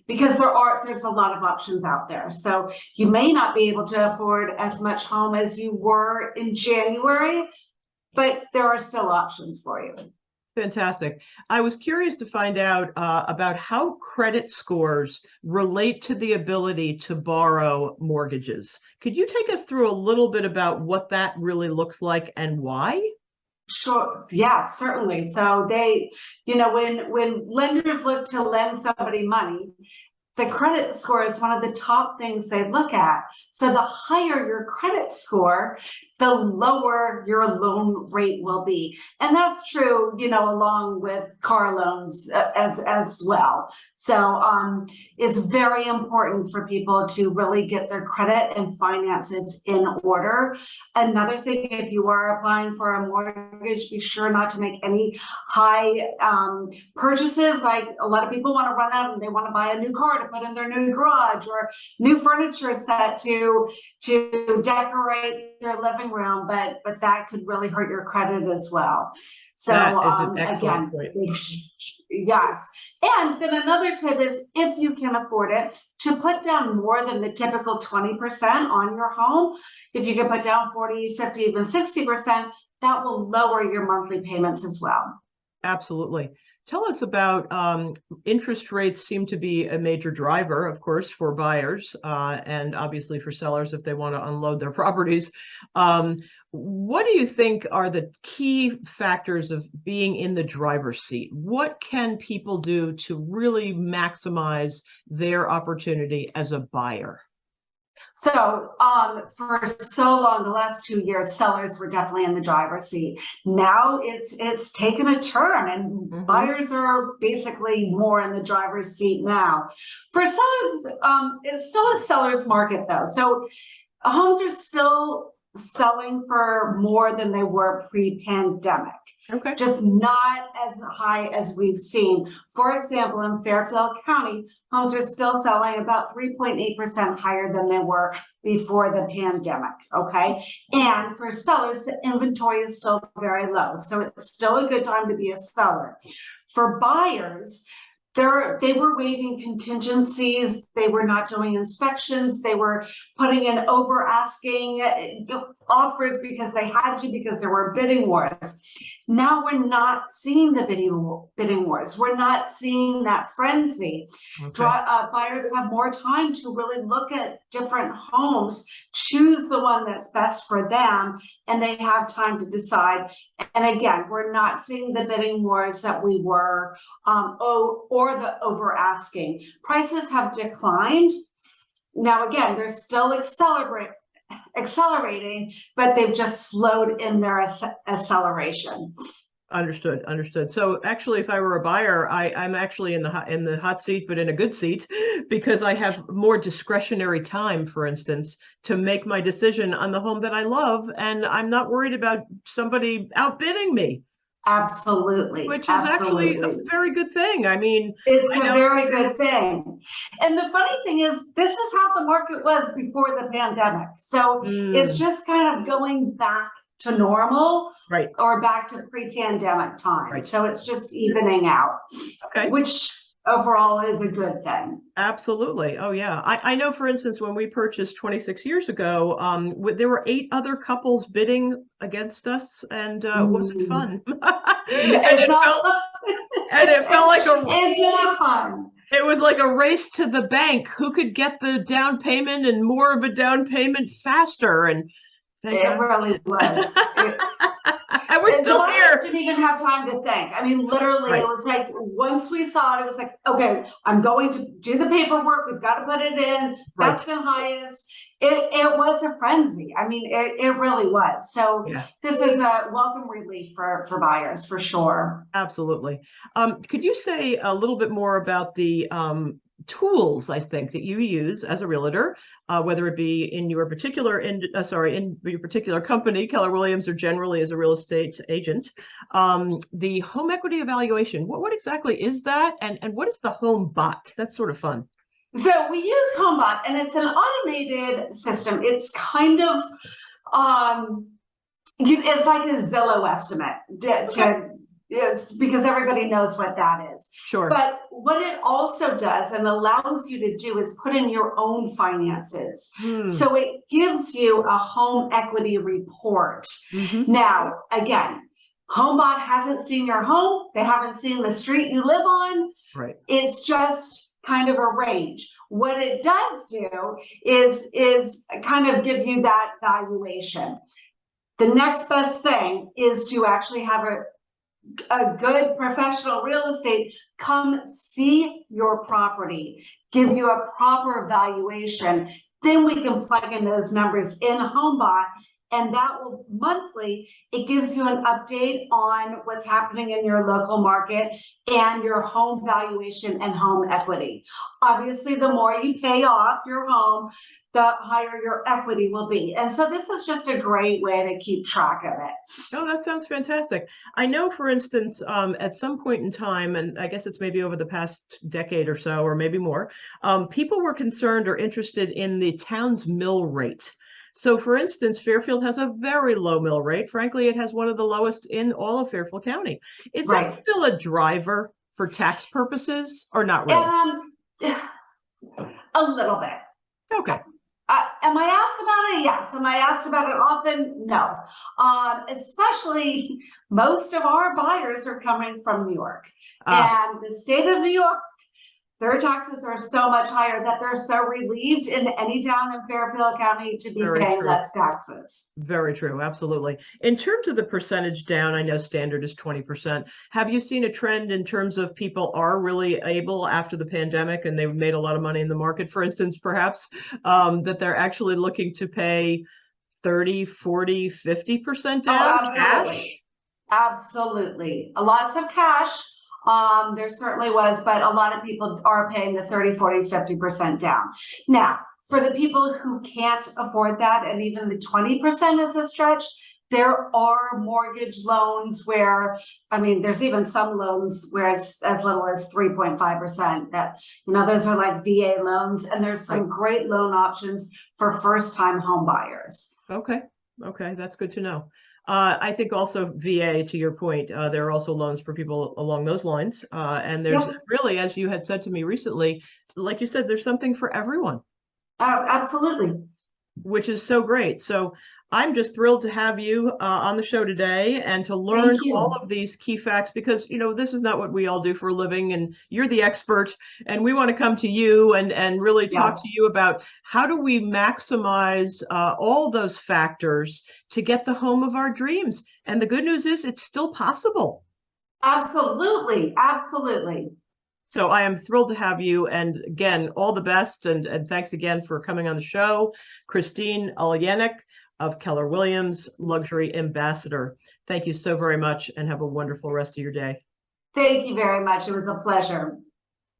because there's a lot of options out there. So you may not be able to afford as much home as you were in January, but there are still options for you. Fantastic. I was curious to find out about how credit scores relate to the ability to borrow mortgages. Could you take us through a little bit about what that really looks like and why? Sure. Yeah, certainly. So when lenders look to lend somebody money, the credit score is one of the top things they look at. So the higher your credit score, the lower your loan rate will be. And that's true, along with car loans as well. So it's very important for people to really get their credit and finances in order. Another thing, if you are applying for a mortgage, be sure not to make any high purchases. Like a lot of people want to run out and they want to buy a new car to put in their new garage or new furniture set to decorate their living room, but that could really hurt your credit as well. So again, point. Yes. And then another tip is, if you can afford it, to put down more than the typical 20% on your home. If you can put down 40, 50, even 60%, that will lower your monthly payments as well. Absolutely. Tell us about interest rates. Seem to be a major driver, of course, for buyers and obviously for sellers if they want to unload their properties. What do you think are the key factors of being in the driver's seat? What can people do to really maximize their opportunity as a buyer? So for so long, the last 2 years, sellers were definitely in the driver's seat. Now it's taken a turn, and buyers are basically more in the driver's seat now. For sellers, it's still a seller's market though. So homes are still selling for more than they were pre-pandemic. Okay. Just not as high as we've seen. For example, in Fairfield County, homes are still selling about 3.8% higher than they were before the pandemic. Okay. And for sellers, the inventory is still very low. So it's still a good time to be a seller. For buyers, they were waiving contingencies. They were not doing inspections. They were putting in over asking offers because they had to, because there were bidding wars. Now we're not seeing the bidding wars. We're not seeing that frenzy. Okay. Buyers have more time to really look at different homes, choose the one that's best for them, and they have time to decide. And again, we're not seeing the bidding wars that we were, or the over asking. Prices have declined. Now, again, they're still accelerating, but they've just slowed in their acceleration. Understood. So actually, if I were a buyer, I'm actually in the hot seat, but in a good seat, because I have more discretionary time, for instance, to make my decision on the home that I love, and I'm not worried about somebody outbidding me. Absolutely. Which is actually a very good thing. I mean, it's a very good thing. And the funny thing is, this is how the market was before the pandemic. So it's just kind of going back to normal, right, or back to pre-pandemic time. Right. So it's just evening out, okay, which overall is a good thing. Absolutely. Oh yeah. I know, for instance, when we purchased 26 years ago, there were 8 other couples bidding against us, and it wasn't fun. It's not fun. And it felt like it's not fun. It was like a race to the bank. Who could get the down payment and more of a down payment faster? And it really was. And we're still here. Didn't even have time to think. I mean, literally, It was like, once we saw it, it was like, okay, I'm going to do the paperwork. We've got to put it in, best and highest. It was a frenzy. I mean, it really was. So This is a welcome relief for buyers, for sure. Absolutely. Could you say a little bit more about the tools, I think, that you use as a realtor, whether it be in your particular in your particular company, Keller Williams, or generally as a real estate agent? The home equity evaluation. What exactly is that, and what is the home bot? That's sort of fun. So we use HomeBot, and it's an automated system. It's kind of it's like a Zillow estimate to It's because everybody knows what that is. Sure. But what it also does and allows you to do is put in your own finances. So it gives you a home equity report. Now, again, HomeBot hasn't seen your home. They haven't seen the street you live on. Right. It's just kind of a range. What it does do is kind of give you that valuation. The next best thing is to actually have a good professional real estate come see your property, give you a proper valuation. Then we can plug in those numbers in HomeBot, and that will monthly, it gives you an update on what's happening in your local market and your home valuation and home equity. Obviously, the more you pay off your home, the higher your equity will be. And so this is just a great way to keep track of it. Oh, that sounds fantastic. I know, for instance, at some point in time, and I guess it's maybe over the past decade or so, or maybe more, people were concerned or interested in the town's mill rate. So, for instance, Fairfield has a very low mill rate. Frankly, it has one of the lowest in all of Fairfield County. Is that still a driver for tax purposes, or not really? A little bit. Okay. Am I asked about it? Yes. Am I asked about it often? No. Especially most of our buyers are coming from New York. And the state of New York, their taxes are so much higher that they're so relieved in any town in Fairfield County to be paying less taxes. Very true. Absolutely. In terms of the percentage down, I know standard is 20%. Have you seen a trend in terms of people are really able after the pandemic and they've made a lot of money in the market, for instance, perhaps, that they're actually looking to pay 30, 40, 50% down? Oh, absolutely. Absolutely. Lots of cash. There certainly was, but a lot of people are paying the 30, 40, 50% down. Now, for the people who can't afford that, and even the 20% is a stretch, there are mortgage loans where, I mean, there's even some loans where it's as little as 3.5%. That, you know, those are like VA loans, and there's some great loan options for first-time home buyers. Okay. Okay. That's good to know. I think also VA, to your point, there are also loans for people along those lines. And there's really, as you had said to me recently, like you said, there's something for everyone. Absolutely. Which is so great. So I'm just thrilled to have you on the show today and to learn all of these key facts, because, you know, this is not what we all do for a living, and you're the expert, and we want to come to you and really talk to you about how do we maximize all those factors to get the home of our dreams. And the good news is it's still possible. Absolutely. Absolutely. So I am thrilled to have you. And again, all the best. And thanks again for coming on the show. Christine Olyenick of Keller Williams, Luxury Ambassador. Thank you so very much, and have a wonderful rest of your day. Thank you very much. It was a pleasure.